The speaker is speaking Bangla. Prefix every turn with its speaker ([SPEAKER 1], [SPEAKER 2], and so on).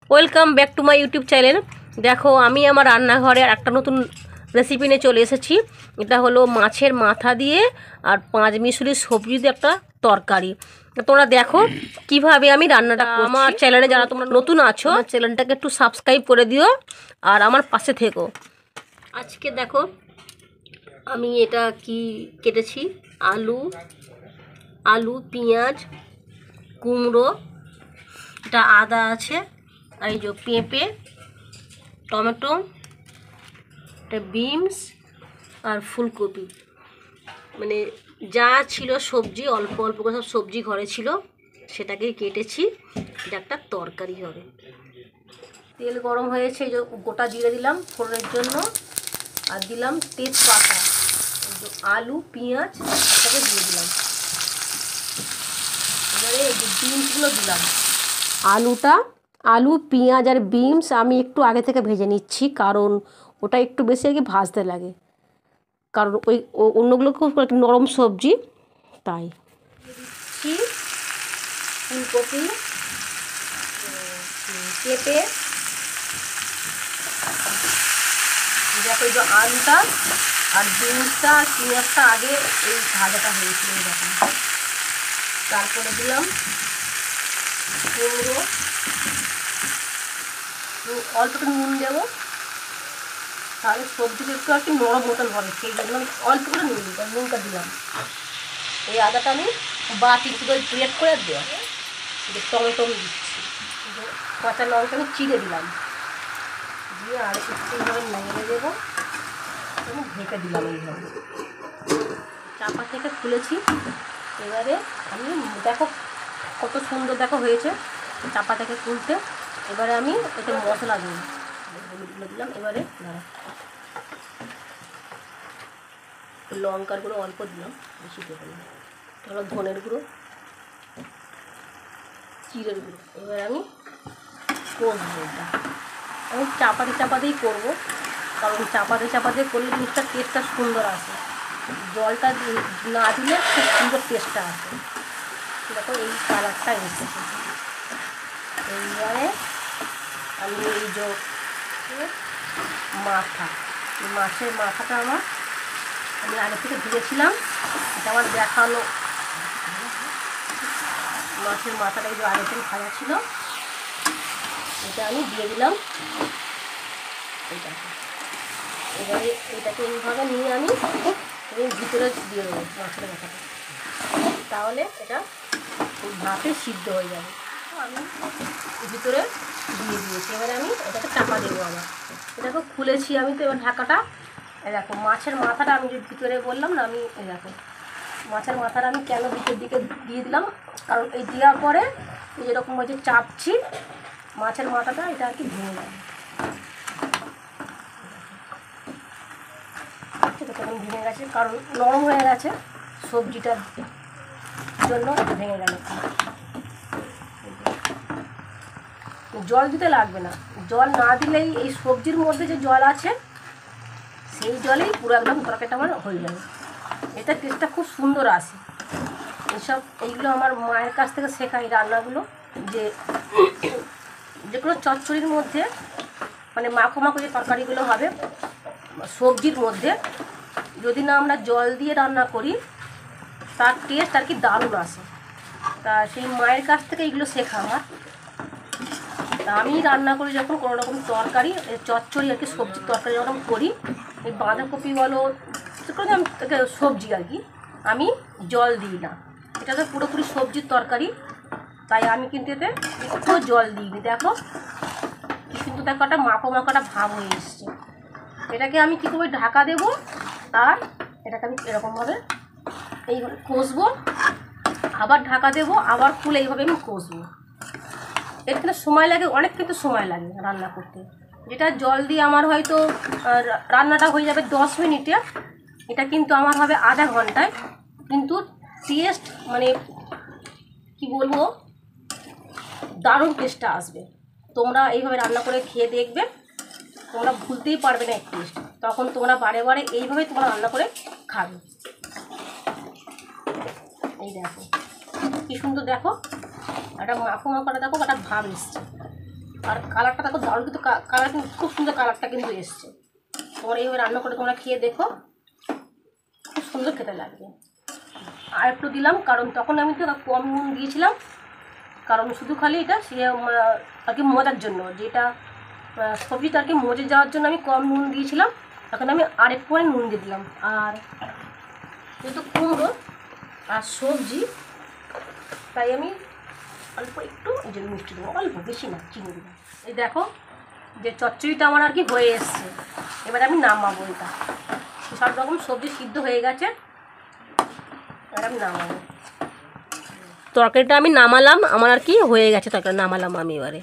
[SPEAKER 1] Welcome back to my YouTube channel. দেখো আমি আমার রান্নাঘরে একটা নতুন রেসিপি নিয়ে চলে এসেছি। এটা হলো মাছের মাথা দিয়ে আর পাঁচ মিশরি সবজি দিয়ে একটা তরকারি। তোমরা দেখো কিভাবে আমি রান্নাটা করছি। আমার চ্যানেলে যারা তোমরা নতুন আছো আমার চ্যানেলটাকে একটু সাবস্ক্রাইব করে দিও আর আমার পাশে থেকো। আজকে দেখো আমি এটা কি কেটেছি, আলু পেঁয়াজ কুমড়ো, এটা আদা আছে, আর এই যে পেঁপে টমেটো, এটা বিনস আর ফুলকপি, মানে যা ছিল সবজি অল্প অল্প করে সব সবজি ঘরে ছিল সেটাকেই কেটেছি। এটা একটা তরকারি হবে। তেল গরম হয়েছে, এই যে গোটা জিরে দিলাম ফোড়নের জন্য, আর দিলাম তেজপাতা, আলু পেঁয়াজ একসাথে দিয়ে দিলাম। এবারে এই যে বিনসগুলো দিলাম। আলু পেঁয়াজ আর বিনস আমি একটু আগে থেকে ভেজে নিচ্ছি, কারণ ওটা একটু বেশি আগে ভাজতে লাগে, কারণ ওই অন্যগুলো খুব একটু নরম সবজি তাই। দিচ্ছি ফুলকপি, পেঁপে, দেখো এই যে আলুটা আর বিনসটা আর পেঁয়াজটা আগে এই ভাজাটা হয়েছিল এরকম। তারপরে দিলাম কুমড়ো, অল্প একটু নুন দেবো, তাহলে সবজিটা একটু আর কি নরম মতন হবে, সেই জন্য আমি অল্প করে নুনটা দিলাম। এই আদাটা আমি বাটি করে গ্রেট করে দেওয়া, টমেটো দিচ্ছি, কাঁচা লঙ্কা আমি চিড়ে দিলাম, দিয়ে আর একটু এইভাবে নেড়ে দেবো, আমি ঢেকে দিলাম এইভাবে। চাপা থেকে খুলেছি, এবারে আমি দেখো কত সুন্দর দেখো হয়েছে চাপা থেকে খুলতে। এবারে আমি এতে মশলা দিই, দিলাম, এবারে লঙ্কার গুঁড়ো অল্প দিলাম, বেশি দেবো না, তাহলে ধনের গুঁড়ো, জিরের গুঁড়ো। এবার আমি করবো, এটা আমি চাপাতেই করবো, কারণ চাপাতে করলে জিনিসটা টেস্টটা সুন্দর আসে, জলটা না দিলে খুব সুন্দর টেস্টটা আসে। দেখো এই কালারটা এসেছে। এইবারে আমি এই যে মাছের মাথাটা আমি আগে থেকে ধুয়েছিলাম, এটা আমার দেখানো মাছের মাথাটা এই যে আগে থেকে ভাজা ছিল, এটা আমি দিয়ে দিলাম এইটাকে। এবারে এটাকে এইভাবে নিয়ে আমি ভিতরে দিয়ে দেবো মাছের মাথাটা, তাহলে এটা ভাপে সিদ্ধ হয়ে যাবে। আমি ভিতরে দিয়ে দিয়েছি, এবারে আমি এটাকে চাপা দেবো। এটাকে খুলেছি আমি, তো এবার ঢাকাটা দেখো মাছের মাথাটা আমি যে ভিতরে বললাম না, আমি দেখো মাছের মাথাটা আমি কেন ভিতর দিকে দিয়ে দিলাম, কারণ এই দেওয়ার পরে যেরকম হয়েছে চাপছি মাছের মাথাটা এটা আর কি ভেঙে যাবে, তখন ভেঙে গেছে, কারণ নরম হয়ে গেছে সবজিটার জন্য ভেঙে গেল। জল দিতে লাগবে না, জল না দিলেই এই সবজির মধ্যে যে জল আছে সেই জলেই পুরো একদম তরকারিটা আমার হয়ে যাবে। এটা টেস্টটা খুব সুন্দর আসে। এইগুলো আমার মায়ের কাছ থেকে শেখা, এই রান্নাগুলো, যে কোনো চচ্চড়ির মধ্যে মানে মাখো যে তরকারিগুলো হবে সবজির মধ্যে, যদি না আমরা জল দিয়ে রান্না করি তার টেস্ট আর কি দারুণ আসে। তা সেই মায়ের কাছ থেকে এইগুলো শেখা আমার। তা আমি রান্না করি যখন কোনো রকম তরকারি চচ্চড়ি আর কি সবজির তরকারি যখন করি, এই বাঁধাকপি বলো আমি সবজি আর কি আমি জল দিই না, এটা তো পুরোপুরি সবজির তরকারি, তাই আমি কিন্তু এতে একটু জল দিইনি। দেখো কিন্তু দেখো একটা মাখোটা ভাব হয়ে এসছে। এটাকে আমি কী করে ঢাকা দেবো, আর এটাকে আমি এরকমভাবে এইভাবে কষবো, আবার ঢাকা দেবো, আবার খুলে এইভাবে আমি কষবো। এর কিন্তু সময় লাগে অনেক, কিন্তু সময় লাগে রান্না করতে। যেটা জল দিয়ে আমার হয়তো রান্নাটা হয়ে যাবে 10 মিনিটে, এটা কিন্তু আমার হবে আধা ঘন্টায়, কিন্তু টেস্ট মানে কি বলবো দারুণ টেস্টটা আসবে। তোমরা এইভাবে রান্না করে খেয়ে দেখবে, তোমরা ভুলতেই পারবে না এই টেস্ট, তখন তোমরা বারে বারে এইভাবেই তোমরা রান্না করে খাবে। এই দেখো কি সুন্দর, দেখো একটা মাখাটা দেখো একটা ভাব এসছে। আর কালারটা দেখো দারুণ, কিন্তু কালার কিন্তু খুব সুন্দর, কালারটা কিন্তু এসছে। তোমরা এইভাবে রান্না করে তোমরা খেয়ে দেখো, খুব সুন্দর খেতে লাগবে। আর একটু দিলাম, কারণ তখন আমি তো কম নুন দিয়েছিলাম, কারণ শুধু খালি এটা সে আর কি মজার জন্য, যেটা সবজিটা আর কি মজে যাওয়ার জন্য আমি কম নুন দিয়েছিলাম। এখন আমি আরেকটু নুন দিয়ে দিলাম। আর যেহেতু কুমড়ো আর সবজি, তাই আমি অল্প একটু এই যে মিষ্টি দেবো, অল্প, বেশি না, চিনি দেবো। এই দেখো যে চচ্চড়িটা আমার আর কি হয়ে এসছে, এবারে আমি নামাবো। এটা সব রকম সবজি সিদ্ধ হয়ে গেছে, এবার আমি নামাবো। তরকারিটা আমি নামালাম, আমার আর কি হয়ে গেছে তরকারি, নামালাম আমি এবারে।